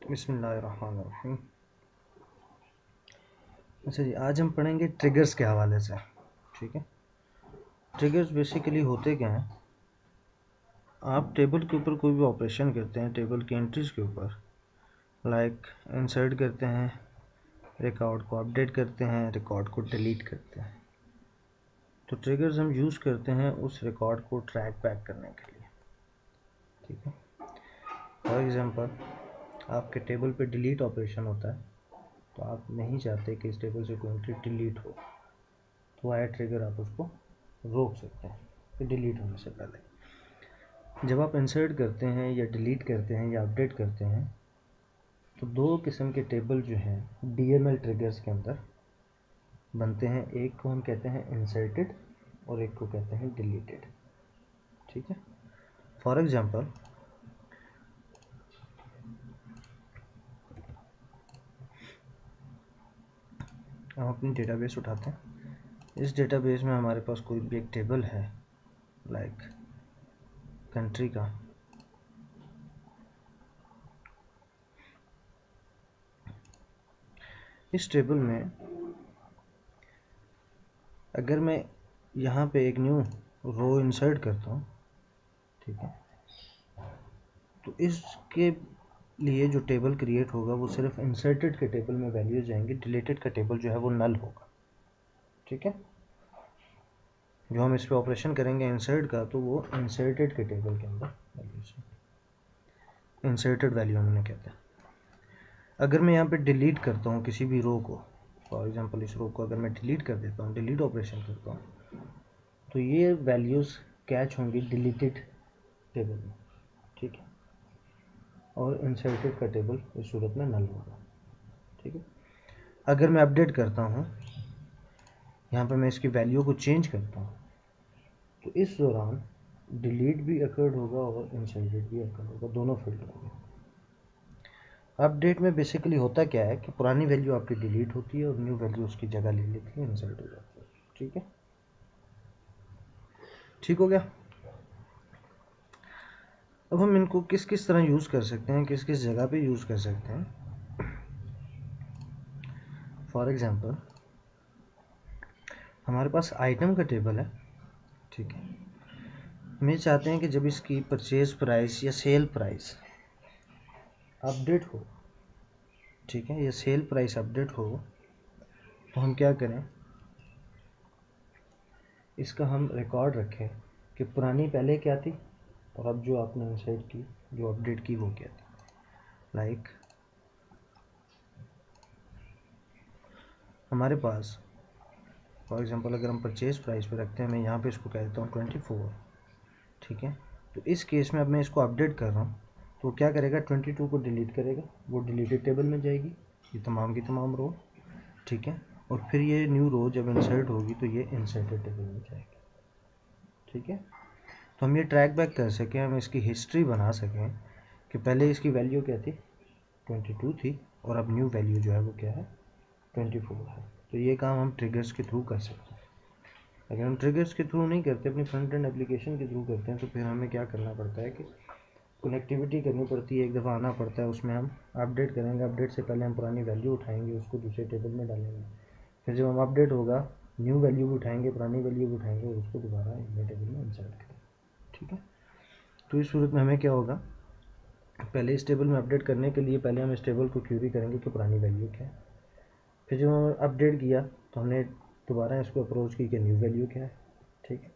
बिस्मिल्लाहिर्रहमानिर्रहीम। अच्छा जी, आज हम पढ़ेंगे ट्रिगर्स के हवाले से। ठीक है, ट्रिगर्स बेसिकली होते क्या हैं? आप टेबल के ऊपर कोई भी ऑपरेशन करते हैं, टेबल की एंट्रीज के ऊपर, लाइक इंसर्ट करते हैं, रिकॉर्ड को अपडेट करते हैं, रिकॉर्ड को डिलीट करते हैं। तो ट्रिगर्स हम यूज़ करते हैं उस रिकॉर्ड को ट्रैक बैक करने के लिए। ठीक है, फॉर एग्जांपल आपके टेबल पे डिलीट ऑपरेशन होता है, तो आप नहीं चाहते कि इस टेबल से कोई एंट्री डिलीट हो, तो आया ट्रिगर आप उसको रोक सकते हैं कि डिलीट होने से पहले। जब आप इंसर्ट करते हैं या डिलीट करते हैं या अपडेट करते हैं, तो दो किस्म के टेबल जो हैं डीएमएल ट्रिगर्स के अंदर बनते हैं। एक को हम कहते हैं इंसर्टेड और एक को कहते हैं डिलीटेड। ठीक है, फॉर एग्जांपल हम अपनी डेटाबेस उठाते हैं। इस डेटाबेस में हमारे पास कोई भी एक टेबल है, लाइक कंट्री का। इस टेबल में अगर मैं यहाँ पे एक न्यू रो इंसर्ट करता हूँ, ठीक है, तो इसके लिए जो टेबल क्रिएट होगा वो सिर्फ इंसर्टेड के टेबल में वैल्यूज जाएंगे, डिलीटेड का टेबल जो है वो नल होगा। ठीक है, जो हम इस पे ऑपरेशन करेंगे इंसर्ट का, तो वो इंसर्टेड के टेबल के अंदर वैल्यूज, इंसर्टेड वैल्यू हमने कहते हैं। अगर मैं यहाँ पे डिलीट करता हूँ किसी भी रो को, फॉर एग्जांपल इस रो को अगर मैं डिलीट कर देता हूँ, डिलीट ऑपरेशन करता हूँ, तो ये वैल्यूज़ कैच होंगी डिलीटेड टेबल में। ठीक है, और इंसर्टेड का टेबल इस सूरत में नल होगा। ठीक है, अगर मैं अपडेट करता हूँ, यहाँ पर मैं इसकी वैल्यू को चेंज करता हूँ, तो इस दौरान डिलीट भी अकर्ड होगा और इंसर्टेड भी अकर्ड होगा, दोनों फील्ड होंगे। अपडेट में बेसिकली होता क्या है कि पुरानी वैल्यू आपकी डिलीट होती है और न्यू वैल्यू उसकी जगह ले लेती है, इंसर्ट हो जाती है। ठीक है, ठीक हो गया। अब हम इनको किस किस तरह यूज़ कर सकते हैं, किस किस जगह पे यूज़ कर सकते हैं। फॉर एग्जांपल हमारे पास आइटम का टेबल है। ठीक है, हम ये चाहते हैं कि जब इसकी परचेज प्राइस या सेल प्राइस अपडेट हो, ठीक है, या सेल प्राइस अपडेट हो, तो हम क्या करें, इसका हम रिकॉर्ड रखें कि पुरानी पहले क्या थी और अब जो आपने इंसर्ट की, जो अपडेट की, वो क्या थी। लाइक हमारे पास फॉर एग्जांपल अगर हम परचेज प्राइस पे रखते हैं, मैं यहाँ पे इसको कह देता हूँ 24। ठीक है, तो इस केस में अब मैं इसको अपडेट कर रहा हूँ, तो क्या करेगा, 22 को डिलीट करेगा, वो डिलीटेड टेबल में जाएगी, ये तमाम की तमाम रो। ठीक है, और फिर ये न्यू रो जब इंसर्ट होगी तो ये इंसर्टेड टेबल में जाएगी। ठीक है, तो हम ये ट्रैक बैक कर सकें, हम इसकी हिस्ट्री बना सकें कि पहले इसकी वैल्यू क्या थी, 22 थी, और अब न्यू वैल्यू जो है वो क्या है, 24 है। तो ये काम हम ट्रिगर्स के थ्रू कर सकते हैं। अगर हम ट्रिगर्स के थ्रू नहीं करते, अपनी फ्रंट एंड एप्लीकेशन के थ्रू करते हैं, तो फिर हमें क्या करना पड़ता है कि कनेक्टिविटी करनी पड़ती है, एक दफ़ा आना पड़ता है, उसमें हम अपडेट करेंगे, अपडेट से पहले हम पुरानी वैल्यू उठाएंगे, उसको दूसरे टेबल में डालेंगे, फिर जब हम अपडेट होगा न्यू वैल्यू भी उठाएंगे, पुरानी वैल्यू भी उठाएंगे, और उसको दोबारा नए टेबल में इंसर्ट करेंगे। ठीक है, तो इस सूरत में हमें क्या होगा, पहले इस टेबल में अपडेट करने के लिए पहले हम इस टेबल को क्यूरी करेंगे कि पुरानी वैल्यू क्या है, फिर जब हम अपडेट किया तो हमने दोबारा इसको अप्रोच की कि न्यू वैल्यू क्या है। ठीक है,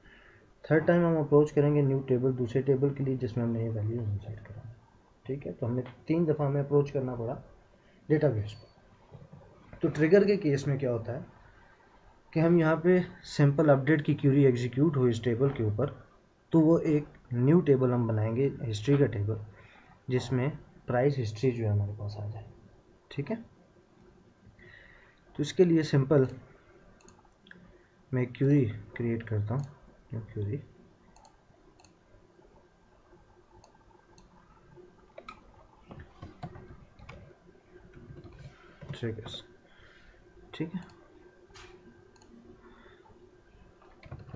थर्ड टाइम हम अप्रोच करेंगे न्यू टेबल, दूसरे टेबल के लिए जिसमें हमने ये वैल्यू इंसर्ट करा। ठीक है, तो हमने 3 दफ़ा हमें अप्रोच करना पड़ा डेटाबेस पर। तो ट्रिगर के केस में क्या होता है कि हम यहाँ पे सिंपल अपडेट की क्यूरी एग्जीक्यूट हो इस टेबल के ऊपर, तो वो एक न्यू टेबल हम बनाएंगे, हिस्ट्री का टेबल, जिसमें प्राइस हिस्ट्री जो है हमारे पास आ जाए। ठीक है, तो इसके लिए सिंपल मैं क्यूरी क्रिएट करता हूँ, न्यू क्यूरी, ट्रिगर्स। ठीक है,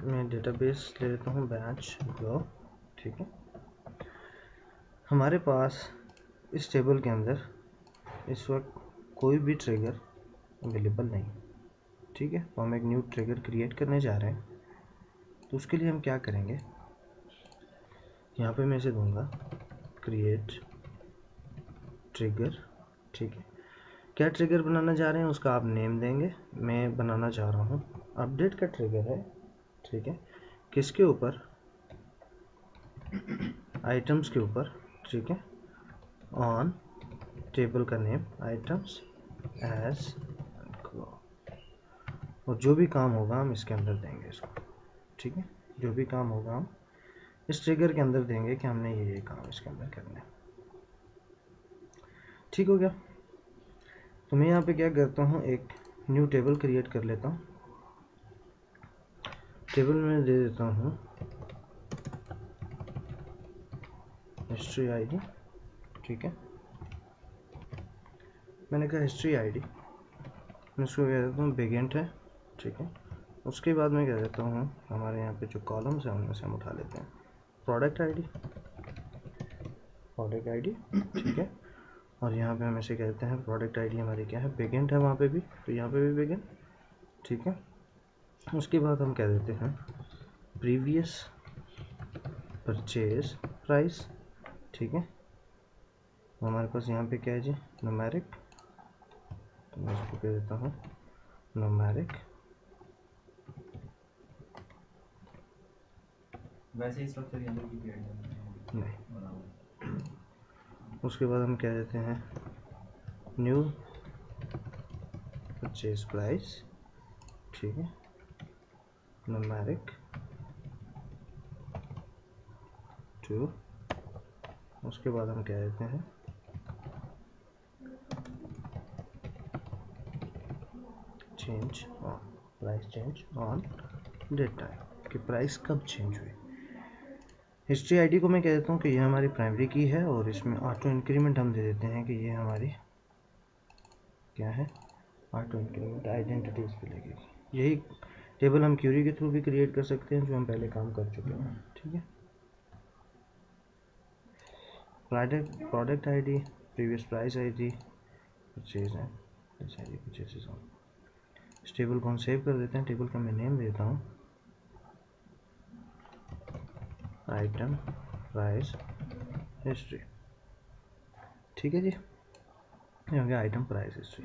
मैं डेटाबेस ले लेता हूँ बैच ग्रो। ठीक है, हमारे पास इस टेबल के अंदर इस वक्त कोई भी ट्रिगर अवेलेबल नहीं, ठीक है। तो हम एक न्यू ट्रिगर क्रिएट करने जा रहे हैं। तो उसके लिए हम क्या करेंगे, यहाँ पे मैं इसे दूंगा क्रिएट ट्रिगर, ठीक है। क्या ट्रिगर बनाना चाह रहे हैं उसका आप नेम देंगे। मैं बनाना चाह रहा हूँ अपडेट का ट्रिगर है, ठीक है। किसके ऊपर, आइटम्स के ऊपर, ठीक है। ऑन टेबल का नेम आइटम्स एज, और जो भी काम होगा हम इसके अंदर देंगे इसको, ठीक है। जो भी काम होगा हम इस ट्रिगर के अंदर देंगे कि हमने ये काम इसके अंदर करना है, ठीक हो गया। तो मैं यहाँ पे क्या करता हूँ, एक न्यू टेबल क्रिएट कर लेता हूँ। टेबल में दे देता हूँ हिस्ट्री आईडी, ठीक है। मैंने कहा हिस्ट्री आईडी, मैं इसको कह देता हूँ बिगिंट है, ठीक है। उसके बाद मैं कह देता हूँ हमारे यहाँ पे जो कॉलम्स हैं उनमें से हम उठा लेते हैं प्रोडक्ट आईडी, प्रोडक्ट आईडी, ठीक है। और यहाँ पे हम इसे कहते हैं प्रोडक्ट आईडी हमारी क्या है, बिगिंट है वहाँ पे भी, तो यहाँ पे भी बिगिन, ठीक है। उसके बाद हम कह देते हैं प्रीवियस परचेज प्राइस, ठीक है। हमारे पास यहाँ पे क्या है जी, न्यूमेरिक, तो मैं इसको कह देता हूँ न्यूमेरिक, वैसे इस वक्त नहीं। उसके बाद हम कह देते हैं न्यू परचेज प्राइस, ठीक है, न्यूमेरिक टू। उसके बाद हम कह देते हैं change on, price change on date time, कि प्राइस कब चेंज हुई। हिस्ट्री आईडी को मैं कह देता हूँ कि ये हमारी प्राइमरी की है, और इसमें ऑटो इंक्रीमेंट हम दे देते हैं कि ये हमारी क्या है, ऑटो इंक्रीमेंट आइडेंटिटीज पे लगेगी। यही टेबल हम क्यूरी के थ्रू भी क्रिएट कर सकते हैं, जो हम पहले काम कर चुके हैं, ठीक है। Product ID, previous price ID, purchase है, परचेज ऑन। इस टेबल को हम सेव कर देते हैं। टेबल का मैं नेम देता हूँ आइटम प्राइस हिस्ट्री, ठीक है जी। ये हो गया item price history.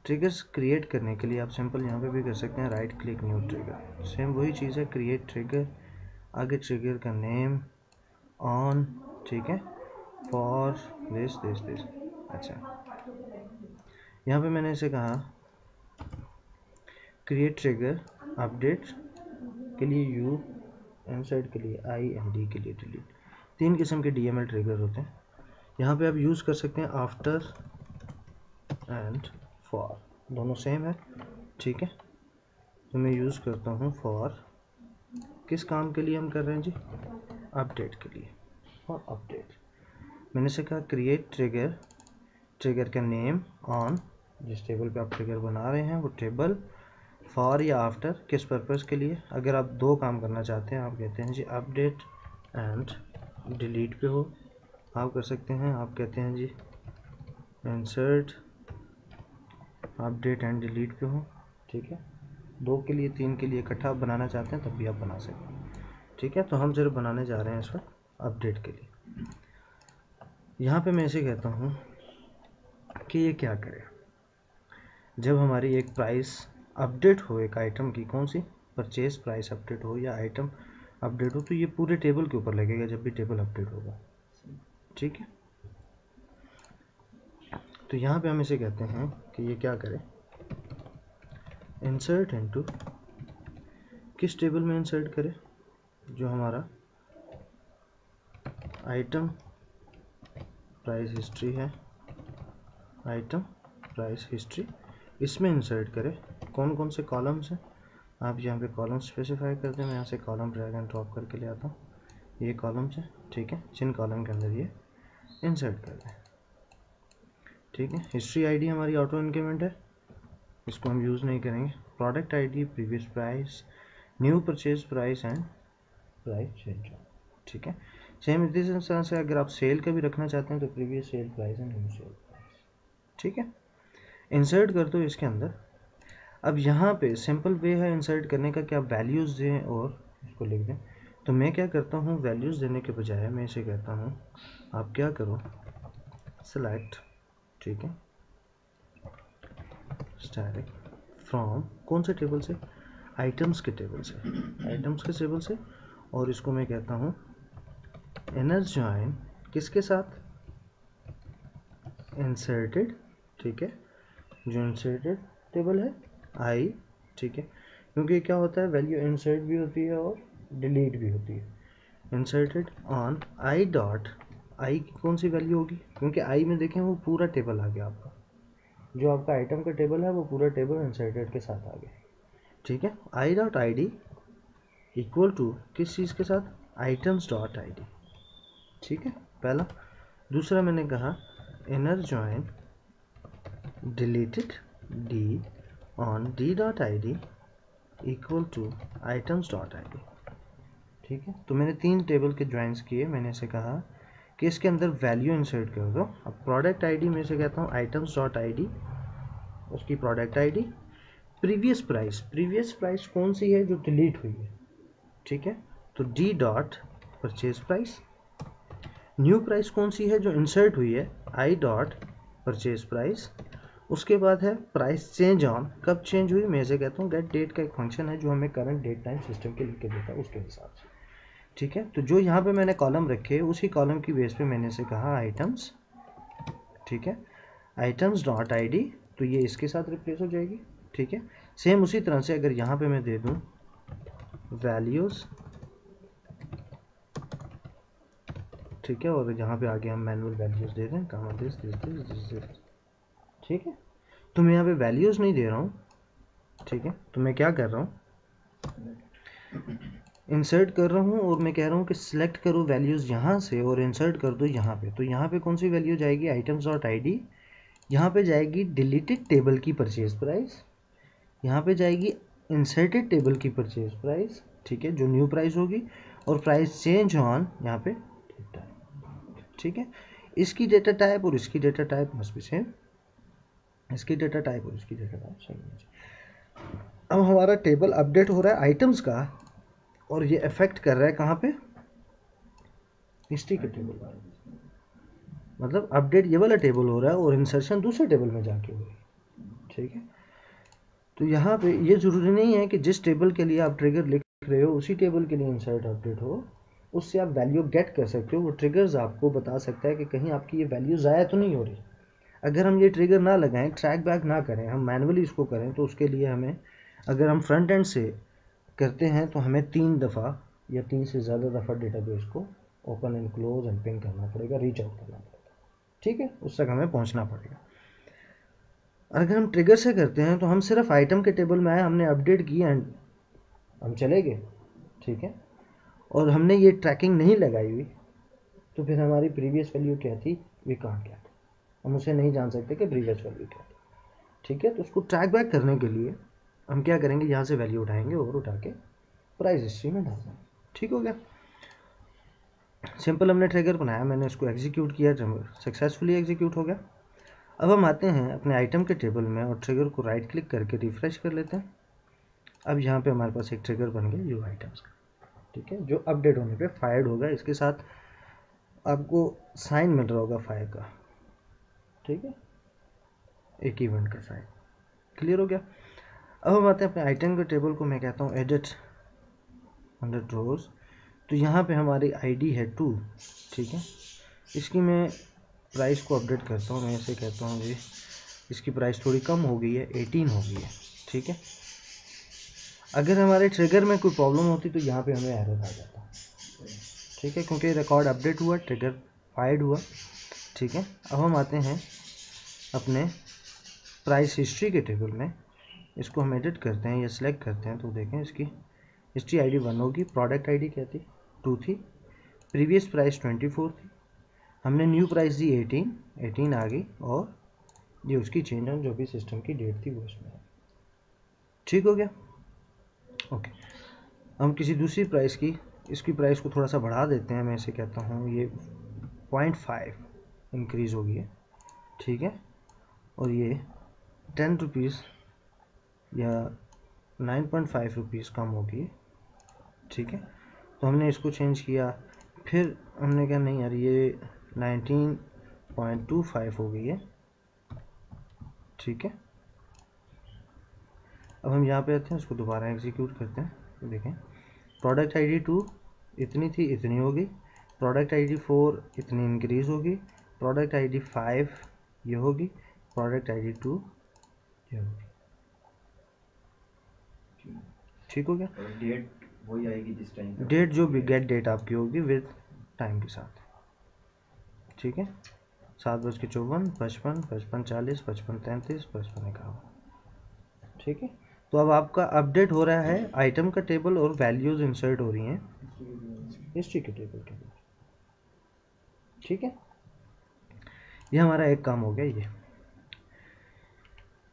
Triggers create करने के लिए आप सिंपल यहाँ पे भी कर सकते हैं right click new trigger, same वही चीज़ है, क्रिएट ट्रिगर, आगे ट्रिगर का नेम ऑन, ठीक है, फॉर दिस दिस दिस। अच्छा, यहाँ पे मैंने इसे कहा क्रिएट ट्रिगर, अपडेट के लिए यू, इनसाइड के लिए आई, एंड डी के लिए डिलीट। 3 किस्म के डीएमएल ट्रिगर होते हैं। यहाँ पे आप यूज़ कर सकते हैं आफ्टर एंड फॉर, दोनों सेम है, ठीक है। तो मैं यूज़ करता हूँ फॉर, किस काम के लिए हम कर रहे हैं जी, अपडेट के लिए, और अपडेट मैंने से कहा क्रिएट ट्रिगर, ट्रिगर का नेम ऑन, जिस टेबल पे आप ट्रिगर बना रहे हैं वो टेबल, फॉर या आफ्टर, किस पर्पज़ के लिए। अगर आप 2 काम करना चाहते हैं, आप कहते हैं जी अपडेट एंड डिलीट पे हो, आप कर सकते हैं, आप कहते हैं जी इंसर्ट अपडेट एंड डिलीट पे हो, ठीक है। 2 के लिए, 3 के लिए इकट्ठा बनाना चाहते हैं तब भी आप बना सकते हैं, ठीक है। तो हम सिर्फ बनाने जा रहे हैं इस वक्त अपडेट के लिए। यहाँ पे मैं ऐसे कहता हूँ कि ये क्या करे, जब हमारी एक प्राइस अपडेट हो, एक आइटम की, कौन सी, परचेज प्राइस अपडेट हो या आइटम अपडेट हो, तो ये पूरे टेबल के ऊपर लगेगा जब भी टेबल अपडेट होगा, ठीक है। तो यहाँ पे हम इसे कहते हैं कि ये क्या करे, इंसर्ट इनटू, किस टेबल में इंसर्ट करे, जो हमारा आइटम प्राइस हिस्ट्री है, आइटम प्राइस हिस्ट्री, इसमें इंसर्ट करे। कौन कौन से कॉलम्स हैं, आप यहाँ पे कॉलम स्पेसिफाई कर दें। मैं यहाँ से कॉलम ड्रैग एंड ड्रॉप करके ले आता हूँ, ये कॉलम्स हैं, ठीक है, जिन कॉलम के अंदर ये इंसर्ट कर दें, ठीक है। हिस्ट्री आईडी हमारी ऑटो इंक्रीमेंट है, इसको हम यूज़ नहीं करेंगे। Product ID, previous price, new purchase price and price change, ठीक है। सेम इसी तरह से अगर आप सेल का भी रखना चाहते हैं तो previous sale price and new sale price, ठीक है, इंसर्ट कर दो इसके अंदर। अब यहाँ पे सिंपल वे है इंसर्ट करने का कि आप वैल्यूज़ दें और इसको लिख दें। तो मैं क्या करता हूँ, वैल्यूज़ देने के बजाय मैं इसे कहता हूँ आप क्या करो, सेलेक्ट, ठीक है, स्टैटिक फ्रॉम, कौन से टेबल से, आइटम्स के टेबल से, आइटम्स के टेबल से। और इसको मैं कहता हूँ इनर जॉइन किसके साथ, इंसर्टेड, ठीक है, जो इंसर्टेड टेबल है आई, ठीक है, क्योंकि क्या होता है वैल्यू इंसर्ट भी होती है और डिलीट भी होती है। इंसर्टेड ऑन आई डॉट, आई की कौन सी वैल्यू होगी, क्योंकि आई में देखें वो पूरा टेबल आ गया आपका, जो आपका आइटम का टेबल है वो पूरा टेबल इंसर्टेड के साथ आ गया, ठीक है। I dot I D equal to किस चीज़ के साथ, आइटम्स डॉट आई डी, ठीक है, पहला। दूसरा मैंने कहा inner join deleted D on D dot I D equal to items dot I D, ठीक है। तो मैंने 3 टेबल के ज्वाइंस किए, मैंने इसे कहा कि इसके अंदर वैल्यू इंसर्ट कर दो। अब प्रोडक्ट आईडी में से कहता हूँ आइटम्स डॉट आई डी, उसकी product ID, previous price, previous price कौन सी है जो डिलीट हुई है, ठीक है, तो D dot purchase price. New price कौन सी है जो इंसर्ट हुई है, आई डॉट परचेज प्राइस। उसके बाद है प्राइस चेंज ऑन, कब चेंज हुई, मैं इसे कहता हूँ गेट डेट का एक फंक्शन है जो हमें करंट डेट टाइम सिस्टम के लिख के देता है उसके हिसाब से, ठीक है। तो जो यहाँ पे मैंने कॉलम रखे उसी कॉलम की बेस पे मैंने इसे कहा आइटम्स, ठीक है, आइटम्स डॉट आई डी, तो ये इसके साथ रिप्लेस हो जाएगी, ठीक है। सेम उसी तरह से अगर यहाँ पे मैं दे दूँ वैल्यूज़, ठीक है, और यहाँ पे आगे हम मैनुअल वैल्यूज़ दे दें, कामा दिस, ठीक है। तो मैं यहाँ पे वैल्यूज़ नहीं दे रहा हूँ, ठीक है, तो मैं क्या कर रहा हूँ, इंसर्ट कर रहा हूँ और मैं कह रहा हूँ कि सिलेक्ट करो वैल्यूज़ यहाँ से और इंसर्ट कर दो यहाँ पे। तो यहाँ पे कौन सी वैल्यू जाएगी, आइटम्स डॉट आई डी, यहाँ पे जाएगी डिलीटेड टेबल की परचेज प्राइस, यहाँ पे जाएगी इंसर्टेड टेबल की परचेज प्राइस, ठीक है, जो न्यू प्राइस होगी, और प्राइस चेंज ऑन यहाँ पे, ठीक है। इसकी डेटा टाइप और इसकी data type must be same, इसकी डेटा टाइप और इसकी डेटा टाइप सेम। अब हमारा टेबल अपडेट हो रहा है आइटम्स का, और ये इफेक्ट कर रहा है कहाँ पे, हिस्ट्री के टेबल पर, मतलब अपडेट ये वाला टेबल हो रहा है और इंसर्शन दूसरे टेबल में जाके हो रही है, ठीक है। तो यहाँ पे ये ज़रूरी नहीं है कि जिस टेबल के लिए आप ट्रिगर लिख रहे हो उसी टेबल के लिए इंसर्ट अपडेट हो, उससे आप वैल्यू गेट कर सकते हो। वो ट्रिगर्स आपको बता सकता है कि कहीं आपकी ये वैल्यू ज़ाया तो नहीं हो रही। अगर हम ये ट्रिगर ना लगाएं, ट्रैक बैक ना करें, हम मैनुअली इसको करें, तो उसके लिए हमें, अगर हम फ्रंट एंड से करते हैं तो हमें 3 दफ़ा या 3 से ज़्यादा दफ़ा डेटाबेस को open and close and ping करना पड़ेगा, रीच आउट करना पड़ेगा, ठीक है, उस तक हमें पहुंचना पड़ेगा। अगर हम ट्रिगर से करते हैं तो हम सिर्फ आइटम के टेबल में आए, हमने अपडेट किया एंड हम चले गए, ठीक है, और हमने ये ट्रैकिंग नहीं लगाई हुई, तो फिर हमारी प्रीवियस वैल्यू क्या थी, वी कांट गेट, हम उसे नहीं जान सकते कि प्रीवियस वैल्यू क्या थी, ठीक है। तो उसको ट्रैक बैक करने के लिए हम क्या करेंगे, यहाँ से वैल्यू उठाएंगे और उठा के प्राइस हिस्ट्री में डाल देंगे, ठीक हो गया। सिंपल हमने ट्रिगर बनाया, मैंने इसको एग्जीक्यूट किया, सक्सेसफुली एग्जीक्यूट हो गया। अब हम आते हैं अपने आइटम के टेबल में और ट्रिगर को राइट क्लिक करके रिफ्रेश कर लेते हैं। अब यहाँ पे हमारे पास एक ट्रिगर बन गया यू आइटम्स का, ठीक है, जो अपडेट होने पे फायर्ड होगा। इसके साथ आपको साइन मिल रहा होगा फायर का, ठीक है, एक इवेंट का साइन, क्लियर हो गया। अब हम आते हैं अपने आइटम के टेबल को, मैं कहता हूँ एडिट अंडर रोज, तो यहाँ पे हमारी आईडी है 2, ठीक है। इसकी मैं प्राइस को अपडेट करता हूँ, मैं इसे कहता हूँ जी इसकी प्राइस थोड़ी कम हो गई है, 18 हो गई है, ठीक है। अगर हमारे ट्रिगर में कोई प्रॉब्लम होती तो यहाँ पे हमें एरर आ जाता, ठीक है, क्योंकि रिकॉर्ड अपडेट हुआ, ट्रिगर फायर्ड हुआ, ठीक है। अब हम आते हैं अपने प्राइस हिस्ट्री के टेबल में, इसको हम एडिट करते हैं या सिलेक्ट करते हैं, तो देखें इसकी हिस्ट्री आईडी 1 होगी, प्रोडक्ट आईडी क्या थी, 2 थी, प्रीवियस प्राइस 24 थी, हमने न्यू प्राइस दी 18 आ गई, और ये उसकी चेंज ऑन जो भी सिस्टम की डेट थी वो इसमें, ठीक हो गया, ओके। हम किसी दूसरी प्राइस की, इसकी प्राइस को थोड़ा सा बढ़ा देते हैं, मैं इसे कहता हूँ ये 0.5 इंक्रीज़ हो गई है, ठीक है, और ये 10 रुपीज़ या 9.5 रुपीज़ कम होगी, ठीक है। तो हमने इसको चेंज किया, फिर हमने कहा नहीं यार ये 19.25 हो गई है, ठीक है। अब हम यहाँ पे आते हैं, उसको दोबारा एग्जीक्यूट करते हैं। तो देखें प्रोडक्ट आईडी 2 इतनी थी, इतनी होगी, प्रोडक्ट आईडी 4 इतनी इंक्रीज होगी, प्रोडक्ट आईडी 5 ये होगी, प्रोडक्ट आईडी 2 ये होगी, ठीक हो गया। और डेट वही आएगी जिस टाइम, डेट जो भी गेट डेट आपकी होगी विद टाइम के साथ, ठीक है। 7:54, 55, 55:40, 55:33, 55:51, ठीक है। तो अब आपका अपडेट हो रहा है आइटम का टेबल और वैल्यूज इंसर्ट हो रही हैं हिस्ट्री के टेबल के अंदर, ठीक है। ये हमारा एक काम हो गया। ये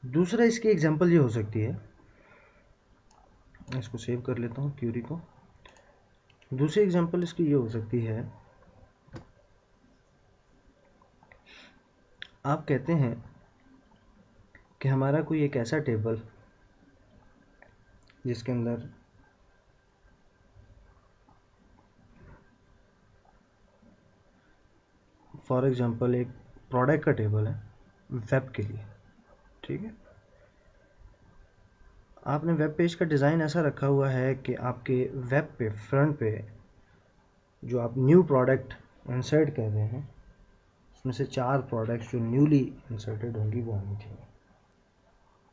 दूसरा इसकी एग्जांपल ये हो सकती है, इसको सेव कर लेता हूँ क्यूरी को। दूसरी एग्जांपल इसकी ये हो सकती है, आप कहते हैं कि हमारा कोई एक ऐसा टेबल जिसके अंदर फॉर एग्जांपल एक प्रोडक्ट का टेबल है वेब के लिए, ठीक है। आपने वेब पेज का डिज़ाइन ऐसा रखा हुआ है कि आपके वेब पे फ्रंट पे जो आप न्यू प्रोडक्ट इंसर्ट कर रहे हैं उसमें से 4 प्रोडक्ट्स जो न्यूली इंसर्टेड होंगी वो आनी चाहिए,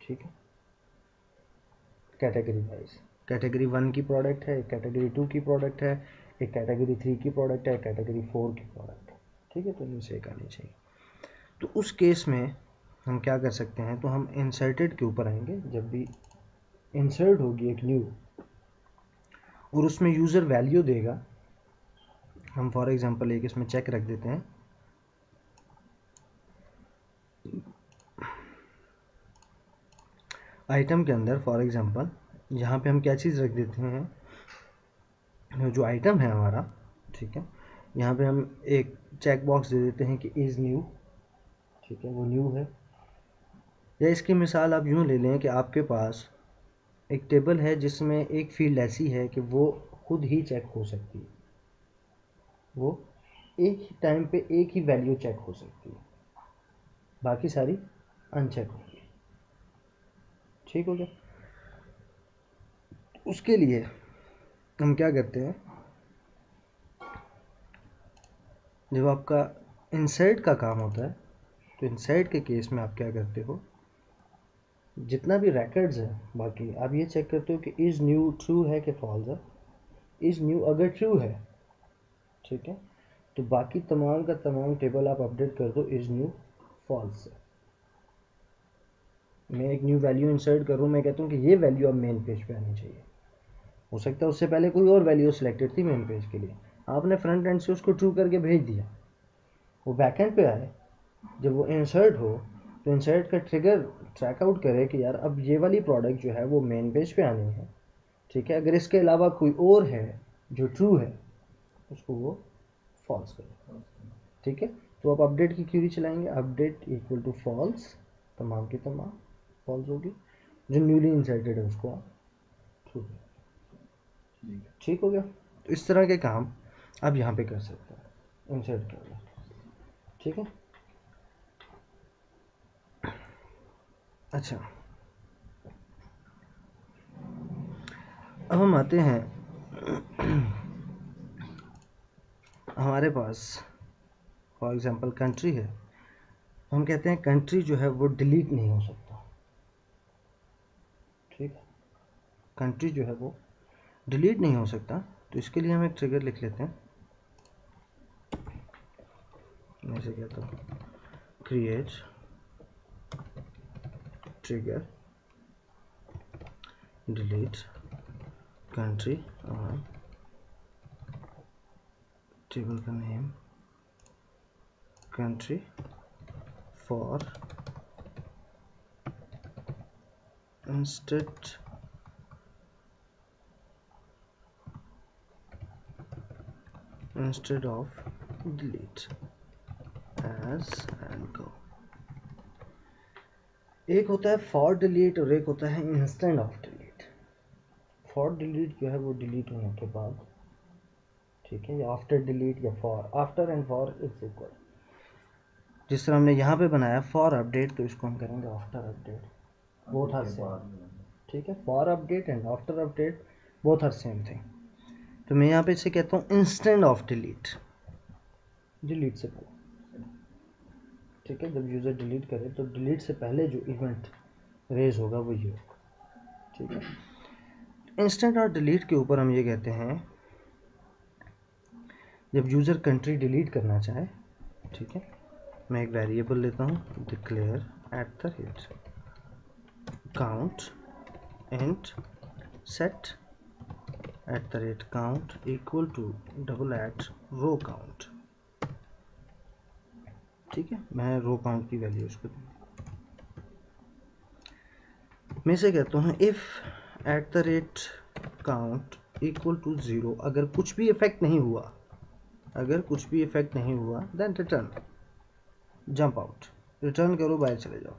ठीक है। कैटेगरी वाइज, कैटेगरी 1 की प्रोडक्ट है, एक कैटेगरी 2 की प्रोडक्ट है, एक कैटेगरी 3 की प्रोडक्ट है, कैटेगरी 4 की प्रोडक्ट है, ठीक है। तो इनमें से एक आनी चाहिए। तो उस केस में हम क्या कर सकते हैं, तो हम इंसर्टेड के ऊपर आएंगे। जब भी इंसर्ट होगी एक न्यू और उसमें यूज़र वैल्यू देगा, हम फॉर एग्जांपल एक इसमें चेक रख देते हैं, आइटम के अंदर फॉर एग्जांपल यहाँ पे हम क्या चीज़ रख देते हैं, जो आइटम है हमारा, ठीक है। यहाँ पे हम एक चेक बॉक्स दे देते हैं कि इज़ न्यू, ठीक है, वो न्यू है। या इसकी मिसाल आप यूँ ले लें कि आपके पास एक टेबल है जिसमें एक फील्ड ऐसी है कि वो खुद ही चेक हो सकती है, वो एक ही टाइम पे एक ही वैल्यू चेक हो सकती है, बाकी सारी अनचेक होगी, ठीक हो गया। उसके लिए हम क्या करते हैं, जब आपका इंसर्ट का काम होता है तो इंसर्ट के केस में आप क्या करते हो, जितना भी रिकॉर्ड्स है बाकी आप ये चेक करते हो कि इज़ न्यू ट्रू है कि फॉल्स है। इज़ न्यू अगर ट्रू है, ठीक है, तो बाकी तमाम का तमाम टेबल आप अपडेट कर दो इज़ न्यू फॉल्स है। मैं एक न्यू वैल्यू इंसर्ट कर रहा हूँ, मैं कहता हूँ कि ये वैल्यू अब मेन पेज पे आनी चाहिए। हो सकता है उससे पहले कोई और वैल्यू सिलेक्टेड थी मेन पेज के लिए, आपने फ्रंट एंड से उसको ट्रू करके भेज दिया, वो बैक एंड पे आए, जब वो इंसर्ट हो तो इंसर्ट का ट्रिगर ट्रैक आउट करे कि यार अब ये वाली प्रोडक्ट जो है वो मेन पेज पे आनी है, ठीक है। अगर इसके अलावा कोई और है जो ट्रू है उसको वो फॉल्स करे, ठीक है। तो आप अपडेट की क्यूरी चलाएंगे, अपडेट इक्वल टू फॉल्स, तमाम की तमाम फॉल्स होगी, जो न्यूली इंसर्टेड है उसको ट्रू, ठीक हो गया। तो इस तरह के काम आप यहाँ पे कर सकते हैं इंसर्ट के लिए, ठीक है। अच्छा, अब हम आते हैं हमारे पास फॉर एग्जांपल कंट्री है, हम कहते हैं कंट्री जो है वो डिलीट नहीं हो सकता, ठीक है। कंट्री जो है वो डिलीट नहीं हो सकता, तो इसके लिए हम एक ट्रिगर लिख लेते हैं। मैं इसे कहता हूँ क्रिएट ट्रिगर डिलीट कंट्री और टेबल का name country for instead of delete as and go, एक होता है फॉर डिलीट और एक होता है instant of delete. For delete जो है वो डिलीट होने के बाद, ठीक है, या आफ्टर डिलीट या for, after and for its equal. जिस तरह हमने यहाँ पे बनाया फॉर अपडेट, तो इसको हम करेंगे after update, both are same, ठीक है। For update and after update both are same thing. तो मैं यहाँ पे इसे कहता हूँ इंस्टेंट ऑफ डिलीट, डिलीट से पहले, ठीक है। जब यूज़र डिलीट करे तो डिलीट से पहले जो इवेंट रेज होगा वो ये होगा, ठीक है। इंस्टेंट और डिलीट के ऊपर हम ये कहते हैं जब यूज़र कंट्री डिलीट करना चाहे, ठीक है, मैं एक वेरिएबल लेता हूँ, declare @ count int set @count equal to @row count, ठीक है। मैं रो काउंट की वैल्यू उसको दूँ। मैं इसे कहता हूँ इफ @count इक्वल टू 0, अगर कुछ भी इफेक्ट नहीं हुआ, अगर कुछ भी इफेक्ट नहीं हुआ, then return jump out, return करो, बाहर चले जाओ।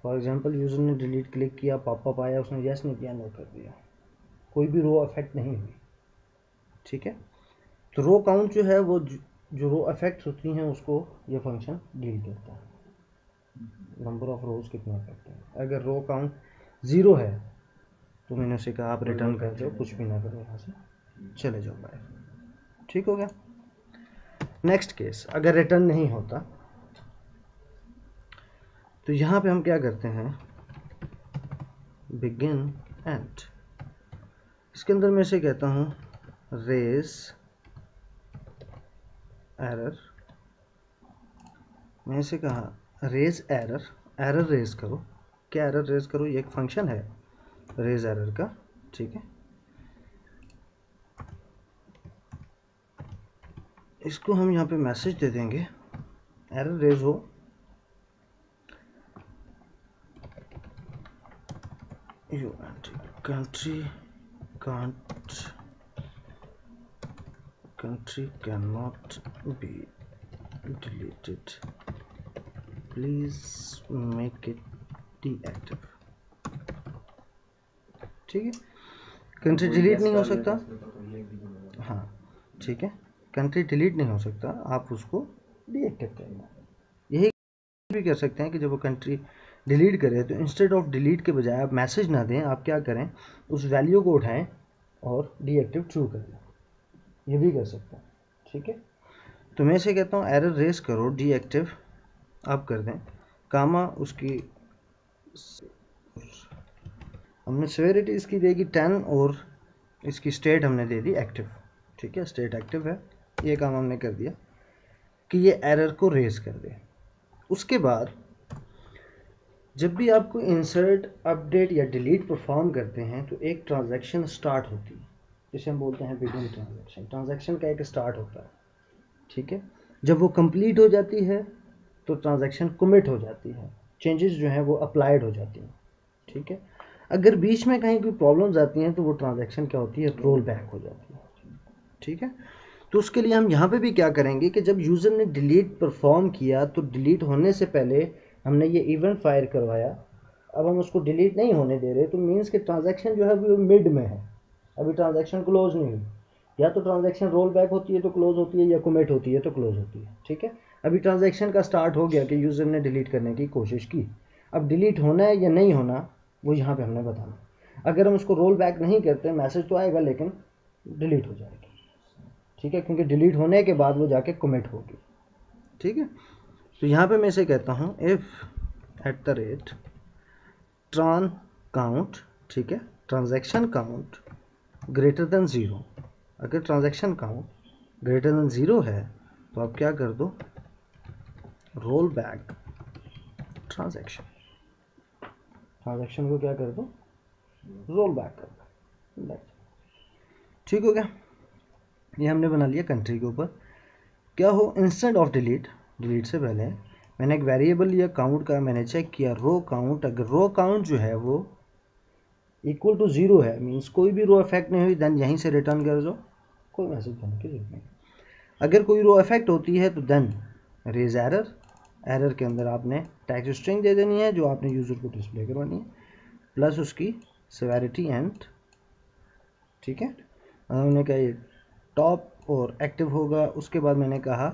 फॉर एग्जांपल यूजर ने डिलीट क्लिक किया, पॉपअप आया, उसने यस नहीं किया, नो कर दिया, कोई भी रो अफेक्ट नहीं हुई, ठीक है। तो रो काउंट जो है वो जो रो अफेक्ट होती हैं उसको ये फंक्शन डील करता है, नंबर ऑफ रोज कितने अफेक्ट हैं। अगर रो काउंट 0 है तो मैंने उसे कहा आप रिटर्न कर दो, कुछ भी ना करो, यहाँ से चले जाओ बाहर, ठीक हो गया। नेक्स्ट केस, अगर रिटर्न नहीं होता तो यहाँ पे हम क्या करते हैं, बिगिन एंड, इसके अंदर मैं इसे कहता हूँ रेज एरर, मैं इसे कहा रेज एरर, एरर रेज करो। क्या एरर रेज करो, ये एक फंक्शन है रेज एरर का, ठीक है। इसको हम यहाँ पे मैसेज दे देंगे, एरर रेज हो you country cannot be deleted, please make it deactive, ठीक है। कंट्री डिलीट नहीं हो सकता, हाँ, ठीक है, कंट्री डिलीट नहीं हो सकता, आप उसको डीएक्टिव करना। यही भी कर सकते हैं कि जब वो कंट्री डिलीट करे तो इंस्टेड ऑफ डिलीट के बजाय आप मैसेज ना दें, आप क्या करें, उस वैल्यू को उठाएं और डीएक्टिव ट्रू कर दें, ये भी कर सकते हैं, ठीक है। तो मैं इसे कहता हूँ एरर रेज करो डीएक्टिव आप कर दें, कामा उसकी हमने सेवेरिटी इसकी देगी 10 और इसकी स्टेट हमने दे दी एक्टिव, ठीक है, स्टेट एक्टिव है, ये काम हमने कर दिया कि ये एरर को रेज कर दे। उसके बाद जब भी आपको इंसर्ट अपडेट या डिलीट परफॉर्म करते हैं तो एक ट्रांजैक्शन स्टार्ट होती है, जिसे हम बोलते हैं बिगिन ट्रांजैक्शन। ट्रांजैक्शन का एक स्टार्ट होता है, ठीक है। जब वो कंप्लीट हो जाती है तो ट्रांजैक्शन कमिट हो जाती है, चेंजेस जो हैं वो अप्लाइड हो जाती हैं, ठीक है। अगर बीच में कहीं कोई प्रॉब्लम्स आती हैं तो वो ट्रांजैक्शन क्या होती है, रोल बैक हो जाती है, ठीक है। तो उसके लिए हम यहाँ पे भी क्या करेंगे कि जब यूज़र ने डिलीट परफॉर्म किया तो डिलीट होने से पहले हमने ये इवेंट फायर करवाया, अब हम उसको डिलीट नहीं होने दे रहे, तो मीन्स कि ट्रांजैक्शन जो है वो मिड में है, अभी ट्रांजैक्शन क्लोज नहीं हुई, या तो ट्रांजैक्शन रोल बैक होती है तो क्लोज होती है, या कमिट होती है तो क्लोज होती है, ठीक है। अभी ट्रांजैक्शन का स्टार्ट हो गया कि यूज़र ने डिलीट करने की कोशिश की, अब डिलीट होना है या नहीं होना वो यहाँ पे हमने बताना। अगर हम उसको रोल बैक नहीं करते, मैसेज तो आएगा लेकिन डिलीट हो जाएगी, ठीक है, क्योंकि डिलीट होने के बाद वो जाके कमिट होगी, ठीक है। तो यहाँ पे मैं इसे कहता हूँ इफ @tran काउंट, ठीक है, ट्रांजैक्शन काउंट ग्रेटर देन 0, अगर ट्रांजैक्शन काउंट ग्रेटर देन 0 है तो आप क्या कर दो, रोल बैक ट्रांजैक्शन, ट्रांजैक्शन को क्या कर दो, रोल बैक कर दो, ठीक हो गया। ये हमने बना लिया कंट्री के ऊपर। क्या हो, इंस्टेंट ऑफ डिलीट, डिलीट से पहले मैंने एक वेरिएबल लिया काउंट का, मैंने चेक किया रो काउंट, अगर रो काउंट जो है वो इक्वल टू 0 है, मीन्स कोई भी रो अफेक्ट नहीं हुई, देन यहीं से रिटर्न कर दो, कोई मैसेज देने की जरूरत नहीं। अगर कोई रो अफेक्ट होती है तो देन रेज एरर, एरर के अंदर आपने टेक्स्ट स्ट्रिंग दे देनी है जो आपने यूज़र को डिस्प्ले करवानी है, प्लस उसकी सेवेरिटी एंड, ठीक है। हमने कहा ये टॉप और एक्टिव होगा। उसके बाद मैंने कहा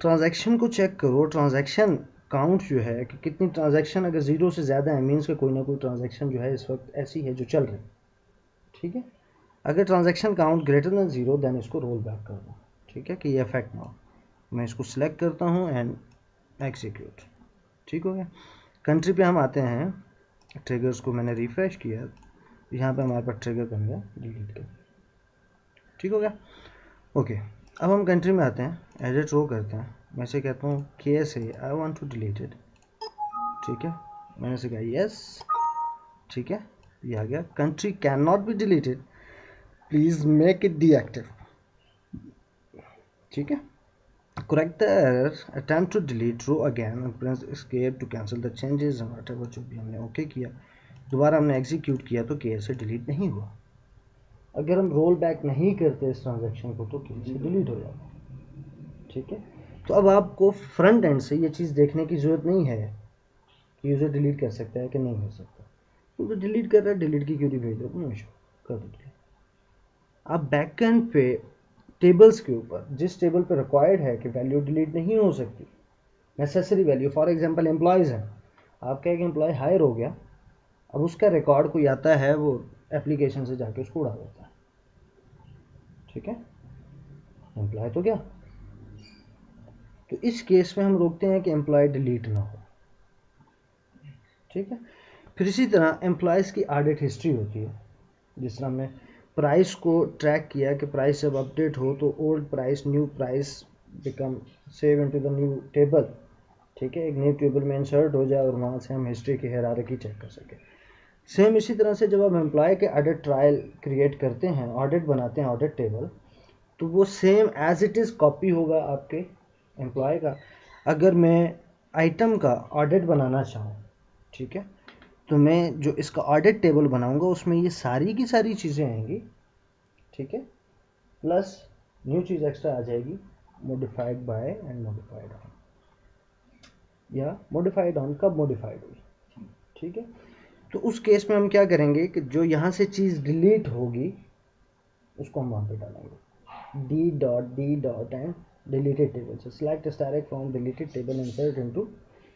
ट्रांजैक्शन को चेक करो, ट्रांजैक्शन काउंट जो है कि कितनी ट्रांजैक्शन अगर 0 से ज़्यादा है मीन्स कि कोई ना कोई ट्रांजैक्शन जो है इस वक्त ऐसी है जो चल रही, ठीक है। अगर transaction count greater than 0 then इसको रोल बैक कर दो, ठीक है, कि ये इफेक्ट ना हो। मैं इसको सिलेक्ट करता हूँ एंड एग्जीक्यूट, ठीक हो गया। कंट्री पे हम आते हैं, ट्रिगर्स को मैंने रिफ्रेश किया, यहाँ पे हमारे पास ट्रिगर बन गया, डिलीट कर, ठीक हो गया। ओके, अब हम कंट्री में आते हैं, एडिट रो करते हैं। मैं से कहता हूँ केस है, I want to delete it, ठीक है। मैंने से कहा यस, ठीक है, ये आ गया। Country cannot be deleted, please make it deactive, ठीक है। Correct the error, attempt to delete row again and press escape to cancel the changes and whatever. जो भी हमने ओके किया, दोबारा हमने एग्जीक्यूट किया तो केस से डिलीट नहीं हुआ। अगर हम रोल बैक नहीं करते इस ट्रांजैक्शन को तो केस से डिलीट हो जाता, ठीक है। तो अब आपको फ्रंट एंड से ये चीज़ देखने की ज़रूरत नहीं है कि यूज़र डिलीट कर सकता है कि नहीं कर सकता। तो डिलीट कर रहा है, डिलीट की क्वेरी भेज दो, नो इशू, कर दो डिलीट। अब बैक एंड पे टेबल्स के ऊपर जिस टेबल पे रिक्वायर्ड है कि वैल्यू डिलीट नहीं हो सकती, necessary value, for example employees है, आपका एक एम्प्लॉय हायर हो गया, अब उसका रिकॉर्ड कोई आता है वो एप्लीकेशन से जाके उसको उड़ा देता है, ठीक है, एम्प्लॉय तो क्या। तो इस केस में हम रोकते हैं कि एम्प्लॉय डिलीट ना हो, ठीक है। फिर इसी तरह एम्प्लॉयज़ की ऑडिट हिस्ट्री होती है, जिस तरह हमने प्राइस को ट्रैक किया कि प्राइस जब अपडेट हो तो old price new price become save into the new table, ठीक है, एक न्यू टेबल में इंसर्ट हो जाए और वहाँ से हम हिस्ट्री की हायरार्की चेक कर सकें। सेम इसी तरह से जब हम एम्प्लॉय के ऑडिट ट्रायल क्रिएट करते हैं, ऑडिट बनाते हैं, ऑडिट टेबल, तो वो same as it is copy होगा आपके एम्प्लॉय का। अगर मैं आइटम का ऑडिट बनाना चाहूँ, ठीक है, तो मैं जो इसका ऑडिट टेबल बनाऊंगा उसमें ये सारी की सारी चीज़ें आएंगी, ठीक है, प्लस न्यू चीज़ एक्स्ट्रा आ जाएगी, modified by and modified on, या मॉडिफाइड ऑन कब मॉडिफाइड हुई, ठीक है। तो उस केस में हम क्या करेंगे कि जो यहाँ से चीज़ डिलीट होगी उसको हम वहाँ पे डालेंगे, D dot and deleted table से select star from deleted table insert into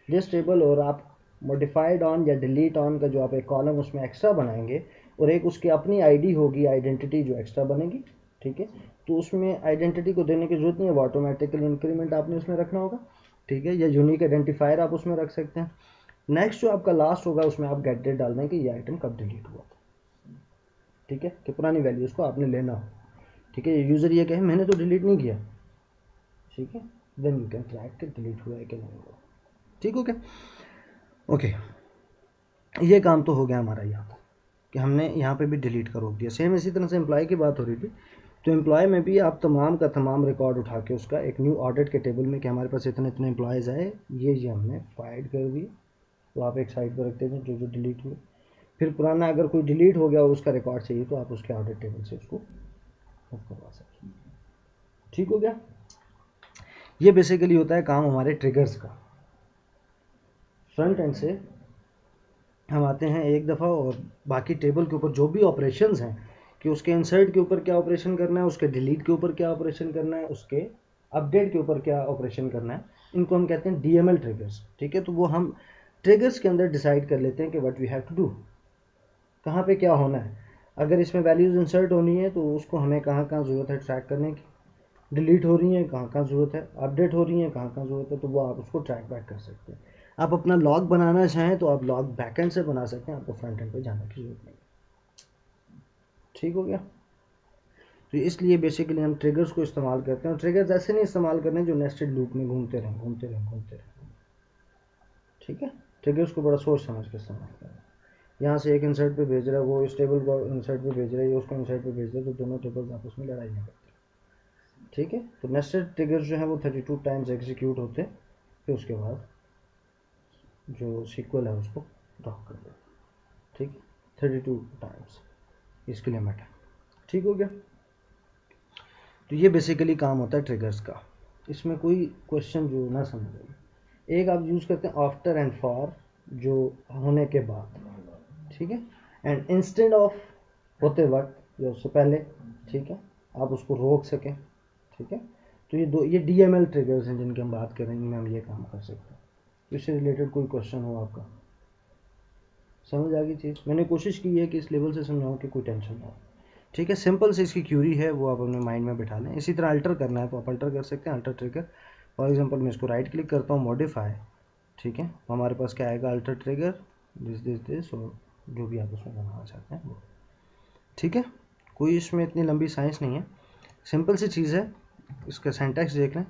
this table, और आप मॉडिफाइड ऑन या डिलीट ऑन का जो आप एक कॉलम उसमें एक्स्ट्रा बनाएंगे और एक उसकी अपनी आईडी होगी, आइडेंटिटी जो एक्स्ट्रा बनेगी, ठीक है। तो उसमें आइडेंटिटी को देने की जरूरत नहीं है, वो ऑटोमेटिकली इंक्रीमेंट आपने उसमें रखना होगा, ठीक है, या यूनिक आइडेंटिफायर आप उसमें रख सकते हैं। नेक्स्ट जो आपका लास्ट होगा उसमें आप गेट डेट डाल दें कि ये आइटम कब डिलीट हुआ था, ठीक है, कि पुरानी वैल्यूज़ को आपने लेना हो, ठीक है। यूज़र ये कहे मैंने तो डिलीट नहीं किया, ठीक है, देन यू कैन ट्रैक कि डिलीट हुआ है कि नहीं हुआ, ठीक हो गया। ओके, ये काम तो हो गया हमारा यहाँ पर कि हमने यहाँ पे भी डिलीट का रोक दिया। सेम इसी तरह से एम्प्लॉय की बात हो रही थी, तो एम्प्लॉय में भी आप तमाम का तमाम रिकॉर्ड उठा के उसका एक न्यू ऑडिट के टेबल में कि हमारे पास इतने इतने एम्प्लॉयज़ आए, ये हमने फाइड कर दिए, तो आप एक साइड पर रखते थे जो जो डिलीट हुए। फिर पुराना अगर कोई डिलीट हो गया और उसका रिकॉर्ड चाहिए तो आप उसके ऑडिट टेबल से उसको मूव करवा सकते हैं, ठीक हो गया। ये बेसिकली होता है काम हमारे ट्रिगर्स का। फ्रंट एंड से हम आते हैं एक दफ़ा और बाकी टेबल के ऊपर जो भी ऑपरेशंस हैं कि उसके इंसर्ट के ऊपर क्या ऑपरेशन करना है, उसके डिलीट के ऊपर क्या ऑपरेशन करना है, उसके अपडेट के ऊपर क्या ऑपरेशन करना है, इनको हम कहते हैं डीएमएल ट्रिगर्स, ठीक है। तो वो हम ट्रिगर्स के अंदर डिसाइड कर लेते हैं कि what we have to do, कहाँ पे क्या होना है। अगर इसमें वैल्यूज़ इंसर्ट होनी है तो उसको हमें कहाँ कहाँ ज़रूरत है ट्रैक करने की, डिलीट हो रही है कहाँ कहाँ ज़रूरत है, अपडेट हो रही है कहाँ कहाँ ज़रूरत है, तो वो आप उसको ट्रैक बैक कर सकते हैं। आप अपना लॉग बनाना चाहें तो आप लॉग बैकएंड से बना सकते हैं, आपको फ्रंट एंड पे जाने की ज़रूरत नहीं, ठीक हो गया। तो इसलिए बेसिकली हम ट्रिगर्स को इस्तेमाल करते हैं, और ट्रिगर्स ऐसे नहीं इस्तेमाल करने जो नेस्टेड लूप में घूमते रहें, ठीक है। ट्रिगर्स को बड़ा सोच समझ के इस्तेमाल करें। यहाँ से एक इंसर्ट पे भेज रहा है, वो इस टेबल को इंसर्ट पे भेज रहा है, ये उसको इंसर्ट पे भेज रहा है, तो दोनों टेबल्स आपस में लड़ाई नहीं करते, ठीक है। तो नेस्टेड ट्रिगर्स जो है वो 32 टाइम्स एग्जीक्यूट होते हैं, फिर उसके बाद जो सीक्वल है उसको ड्रॉप कर देते, ठीक है, 32 टाइम्स इसकी लिमिट है, ठीक हो गया। तो ये बेसिकली काम होता है ट्रिगर्स का। इसमें कोई क्वेश्चन जो ना समझ आए एक आप यूज़ करते हैं आफ्टर एंड फॉर, जो होने के बाद, ठीक है, एंड इंस्टेड ऑफ होते वक्त, जो उससे पहले, ठीक है, आप उसको रोक सकें, ठीक है। तो ये DML ट्रिगर्स हैं जिनकी हम बात कर रहे हैं, इनमें हम ये काम कर सकते हैं। तो इससे रिलेटेड कोई क्वेश्चन हो आपका, समझ आ गई चीज़? मैंने कोशिश की है कि इस लेवल से समझाऊँ कि कोई टेंशन ना हो, ठीक है। सिंपल से इसकी क्यूरी है वो आप अपने माइंड में बिठा लें। इसी तरह अल्टर करना है तो आप अल्टर कर सकते हैं, अल्टर ट्रिगर। फॉर एग्जांपल मैं इसको राइट क्लिक करता हूँ, मॉडिफाई, ठीक है, हमारे पास क्या आएगा, अल्टर ट्रिगर दिस और जो भी आप उसमें बनाना चाहते हैं वो, ठीक है। कोई इसमें इतनी लंबी साइंस नहीं है, सिंपल सी चीज़ है। इसका सिंटैक्स देख लें,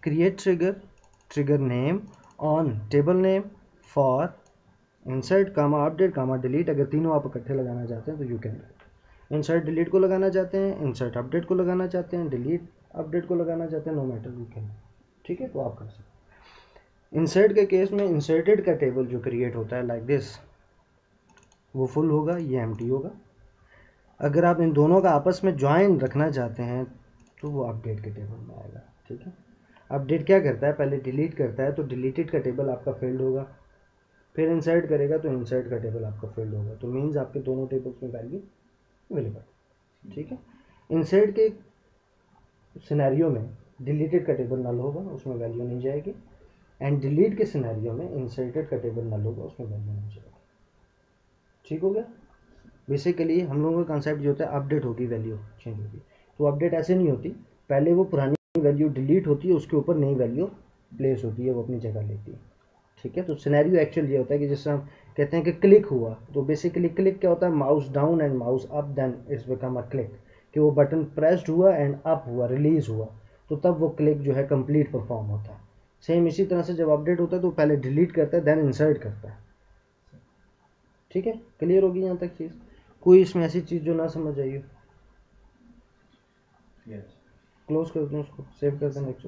create trigger, trigger name on table name for insert comma update comma delete. अगर तीनों आप इकट्ठे लगाना चाहते हैं तो यू कैन, इंसर्ट डिलीट को लगाना चाहते हैं, इंसर्ट अपडेट को लगाना चाहते हैं, डिलीट अपडेट को लगाना चाहते हैं, नो मैटर यू कैन, ठीक है। तो आप कर सकते हैं। इंसर्ट के केस में इंसर्टेड का टेबल जो क्रिएट होता है लाइक दिस, वो फुल होगा, ये एम्प्टी होगा। अगर आप इन दोनों का आपस में ज्वाइन रखना चाहते हैं तो वो अपडेट के टेबल में आएगा, ठीक है। अपडेट क्या करता है, पहले डिलीट करता है, तो डिलीटेड का टेबल आपका फील्ड होगा, फिर इंसर्ट करेगा तो इंसर्ट का टेबल आपका फील्ड होगा। तो मीन्स आपके दोनों टेबल्स में वैल्यू अवेलेबल, ठीक है। इंसर्ट के सिनेरियो में डिलीटेड का टेबल नल होगा, उसमें वैल्यू नहीं जाएगी, एंड डिलीट के सिनेरियो में इंसर्टेड का टेबल नल होगा, उसमें वैल्यू नहीं जाएगी, ठीक हो गया। बेसिकली हम लोगों का कंसेप्ट जो होता है, अपडेट होगी वैल्यू चेंज होगी। तो अपडेट ऐसे नहीं होती, पहले वो पुरानी वैल्यू डिलीट होती है, उसके ऊपर नई वैल्यू प्लेस होती है, वो अपनी जगह लेती है, ठीक है। तो सिनेरियो एक्चुअल ये होता है कि जैसे हम कहते हैं कि क्लिक हुआ, तो बेसिकली क्लिक क्या होता है, mouse down and mouse up, then it's become a click, कि वो बटन प्रेस्ड हुआ एंड अप हुआ, रिलीज हुआ, तो तब वो क्लिक जो है कंप्लीट परफॉर्म होता है। सेम इसी तरह से जब अपडेट होता है तो पहले डिलीट करता है देन इंसर्ट करता है, ठीक है। क्लियर होगी यहाँ तक चीज़? कोई इसमें ऐसी चीज़ जो ना समझ आई हो? यस। क्लोज कर दूँ उसको, सेव कर दें नेक्स्ट।